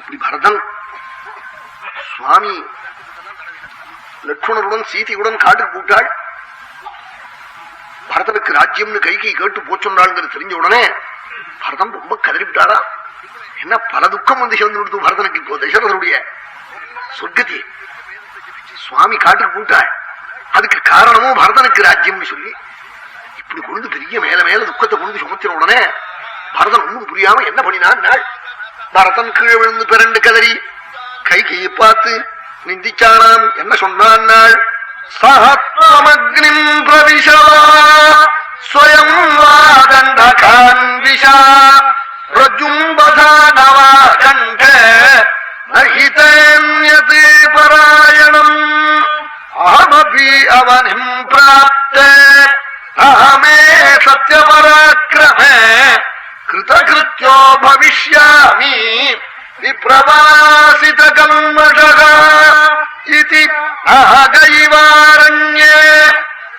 இப்படி பரதன் சுவாமி லட்சுமணருடன் சீதையுடன் காட்டுக்கு கூட்டாள். பரதனுக்கு ராஜ்யம்னு கைகை கேட்டு போச்சொன்றாள்ங்கிறது தெரிஞ்ச உடனே பரதன் ரொம்ப கதறிவிட்டாரா. என்ன பல துக்கம் வந்து சேர்ந்து கொடுத்து பரதனுக்கு. இப்போ தசரதனுடைய சொர்க்கதி சுவாமி காட்டுக்கு கூட்டாள். அதுக்கு காரணமும் பரதனுக்கு ராஜ்யம்னு சொல்லி இப்படி கொண்டு பெரிய மேல மேல துக்கத்தை கொண்டு சுமத்தின உடனே பரதன் ஒன்றும் புரியாம என்ன பண்ணினான். பரதன் கீழே விழுந்து பிறண்டு கதறி கைகையை பார்த்து நிந்திச்சானாம். என்ன சொன்னான். சஹத்வமக்னிம் பிரவிஷவா ஸ்வயம் வாதண்டகான் விஷா பிரஜும்பதானவா கண்ட நஹிதேன்யதே பராயணம் அஹமபி அவனிம் பிராப்தே அஹமே சத்யபராக்ரமே கிருதகிருத்யோ பவிஷ்யாமி விப்ரவாசித கல்மஷக இதி அஹகைவாரண்யே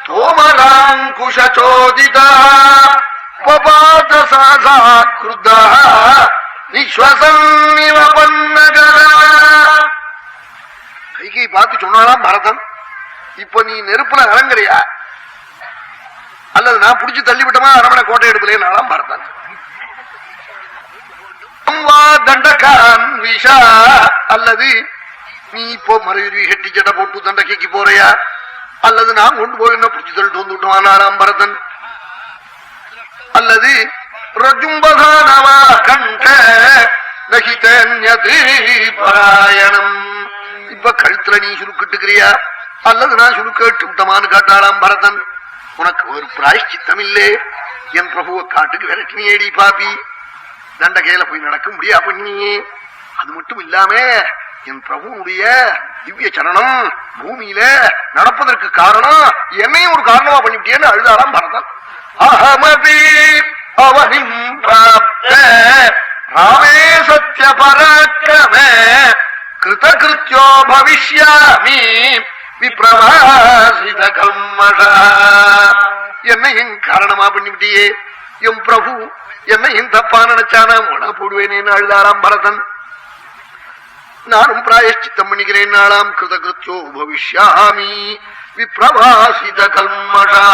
தோமராங்குஷசோதிதः பபாதசாசா க்ருதः நிஸ்வசன்னிவ பன்னகரா. கைகை பார்த்து சொன்னாலாம் பரதன், இப்ப நீ நெருப்புல இறங்குறியா அல்லது நான் புடிச்சு தள்ளிவிட்டமா அரமனை கோட்டை எடுக்கலையாம் பரதன். தண்டகான் விஷா அல்லது நீ இப்போ மறுவி கட்டி ஜட போட்டு தண்டகைக்கு போறியா அல்லது நான் கொண்டு போய் என்ன புடிச்சு தள்ளிட்டு வந்துட்டோம் பரதன். அல்லது ரஜும்பதானவா கண்ட நஹிதேன்யதே பராயணம். இப்ப கழுத்துல நீ சுருக்கிட்டுக்கிறியா அல்லது நான் சுருக்கிட்டு விட்டமான்னு காட்டாளாம் பரதன். உனக்கு ஒரு பிராயஷ்சித்தம் இல்லே. என் பிரபுவ காட்டுக்கு விரட்டினியேடி பாப்பி. தண்டகையில போய் நடக்க முடியா பண்ணியே. அது மட்டும் இல்லாம என் பிரபுனுடைய திவ்ய சரணம் பூமியில நடப்பதற்கு காரணம் என்னையும் ஒரு காரணமா பண்ணிவிட்டேன்னு அழுதாளாம் பரதன். அஹமபி அவனிம் பிராப்த ராமே சத்ய பராக்கிரமே கிருதகிருத்யோ பவிஷ்யாமி விப்ரவாசித கல்மஷா. என்னையும் காரணமா பண்ணிவிட்டியே. என் பிரபு என்னையும் தப்பா நினைச்சானா உன போடுவேனேன்னு அழுதாளாம் பரதன். நானும் பிராயஷ்சித்தம் பண்ணிக்கிறேன் நாளாம். கிருதகிருத்யோ பவிஷ்யாமி விப்ரவாசித கல்மஷா.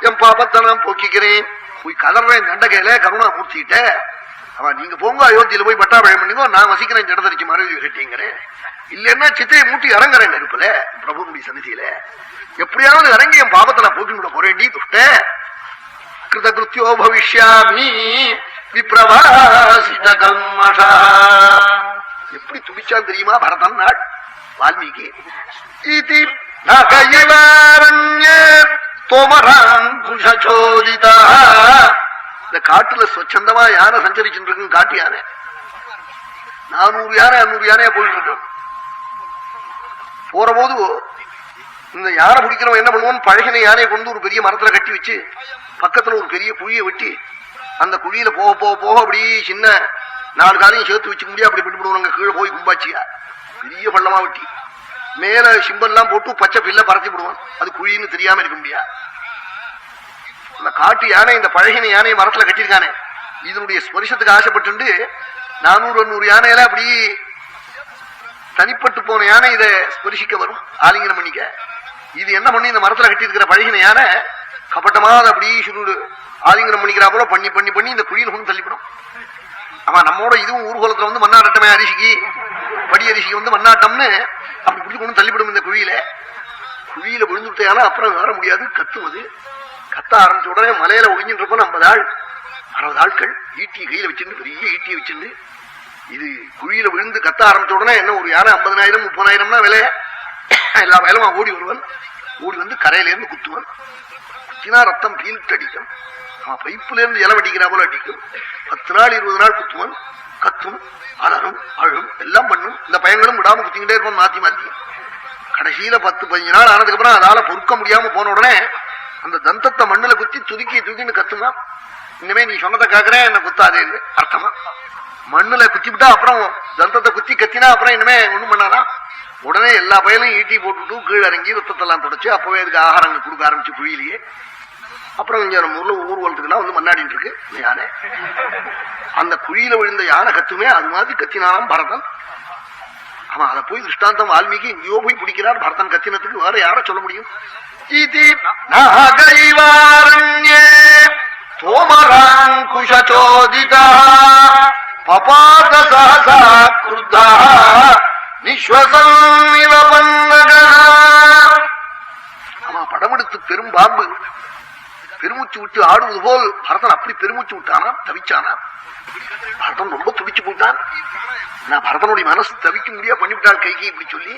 என் பாபத்தை நான் போக்கிக்கிறேன். போய் கதறேன் தண்டகையில கருணா மூர்த்திட்ட. அவன் நீங்க போங்க அயோத்தியில போய் பட்டாபயம் பண்ணிக்கோ, நான் வசிக்கிறேன் ஜடதரிச்சு மறைவு கட்டிங்கிறேன். இல்லைன்னா சித்தையை மூட்டி இறங்குறேன் நெருப்புல பிரபுனுடைய சன்னிதியில. எப்படியாவது இறங்கி என் பாபத்தை நான் போக்கி விட போறேன்டி துஷ்ட. கிருதகிருத்யோ பவிஷ்யாமி விப்ரவாசித கல்மஷா. எப்படி துடிச்சான் தெரியுமா பரதன் நாள் வால்மீகி. இந்த காட்டுல சொச்சந்தமா யானை சஞ்சரிச்சுட்டு இருக்கு. காட்டு யானை 400 யானை 500 யானையா போயிட்டு இருக்கு. போற போது இந்த யானை பிடிக்கிறவன் என்ன பண்ணுவான், பழகின யானையை கொண்டு ஒரு பெரிய மரத்துல கட்டி வச்சு பக்கத்துல ஒரு பெரிய குழியை வெட்டி அந்த குழியில போக போக போக அப்படி சின்ன 4 காலையும் சேர்த்து வச்சுக்க முடியாது. அப்படி விட்டுவிடுவாங்க கீழே போய் கும்பாச்சியா பெரிய பள்ளமா வெட்டி மேல சிம்பல்லாம் போட்டு பச்சை பில்ல பறத்தி விடுவான். அது குழின்னு தெரியாம இருக்க முடியாது. அந்த காட்டு யானை இந்த பழகின யானையை மரத்துல கட்டியிருக்கானே இதனுடைய ஸ்பரிசத்துக்கு ஆசைப்பட்டு 400-500 யானையில அப்படி தனிப்பட்டு போன யானை இதை ஸ்பரிசிக்க வரும், ஆலிங்கனம் பண்ணிக்க. இது என்ன பண்ணி இந்த மரத்துல கட்டி இருக்கிற பழகின யானை கப்பட்டமா அப்படி சுருடு ஆலிங்கனம் பண்ணிக்கிறா போல பண்ணி பண்ணி பண்ணி இந்த குழியில் கொண்டு தள்ளிவிடும். ஆமா நம்மோட இதுவும் ஊர்வலத்துல வந்து மண்ணாட்டமே அரிசிக்கு படி அரிசிக்கு வந்து மண்ணாட்டம்னு அப்படி பிடிச்சி கொண்டு தள்ளிவிடும். இந்த குழியில விழுந்துட்டானா அப்புறம் வர முடியாது. கத்துவது கத்த ஆரம்பிச்ச உடனே மலையில ஒழிஞ்சிட்டு இருப்போம் 50 ஆள் 60 ஆட்கள் ஈட்டியை கையில வச்சுட்டு பெரிய ஈட்டியை வச்சுட்டு இது குழியில விழுந்து கத்த ஆரம்பிச்ச உடனே என்ன ஒரு யானை 50,000-30,000 விலை எல்லா வயலுமா ஓடி வருவன். ஓடி வந்து கரையில இருந்து குத்துவன். குத்தினா ரத்தம் பீல்ட்டு அடிக்கும். அவன் பைப்புல இருந்து இலை வட்டிக்கிறா போல அடிக்கும். 10 நாள் 20 நாள் குத்துவன். கத்தும் அலரும் அழும் எல்லாம் பண்ணும். இந்த பையன்களும் விடாம குத்திக்கிட்டே இருப்பான் மாத்தி மாத்தி. கடைசியில 10-15 நாள் ஆனதுக்கு அப்புறம் அதால பொறுக்க முடியாம போன உடனே அந்த தந்தத்தை மண்ணுல குத்தி தூக்கின்னு கத்துமா. இனிமே நீ சொன்னதை கேட்கிறேன் என்ன குத்தாதேன்னு அர்த்தமா. மண்ணுல குத்திவிட்டா அப்புறம் தந்தத்தை குத்தி கத்தினா அப்புறம் இனிமே ஒண்ணும் பண்ணாதான். உடனே எல்லா பயலையும் ஈட்டி போட்டுட்டு கீழே இறங்கி ரத்தத்தெல்லாம் தொடச்சு அப்பவே அதுக்கு ஆகாரங்கள் கொடுக்க ஆரம்பிச்சு குழியிலேயே அப்புறம் இங்க நம்ம ஊர்ல ஊர்வலத்துக்குலாம் வந்து மன்னாடிட்டு இருக்கு யானை. அந்த குழியில விழுந்த யானை கத்துமே அது மாதிரி கத்தினாலும் பரதன். அவன் அதை போய் திருஷ்டாந்தம் வால்மீகி எங்கேயோ போய் பிடிக்கிறார். பரதன் கத்தினத்துக்கு வேற யார சொல்ல முடியும்? தோமராங்குஷோதிதா பபாத சஹசா க்ருத்தா நிஸ்வசம் அவன் படமெடுத்து பெரும் பாம்பு பெருமூச்சு விட்டு ஆடுவது போல் பரதன் அப்படி பெருமூச்சு விட்டானா, தவிச்சானா. பரதன் ரொம்ப துடிச்சு போட்டான். நான் பரதனுடைய மனசு தவிக்க முடியா பண்ணிவிட்டாள் கைகி இப்படி சொல்லி.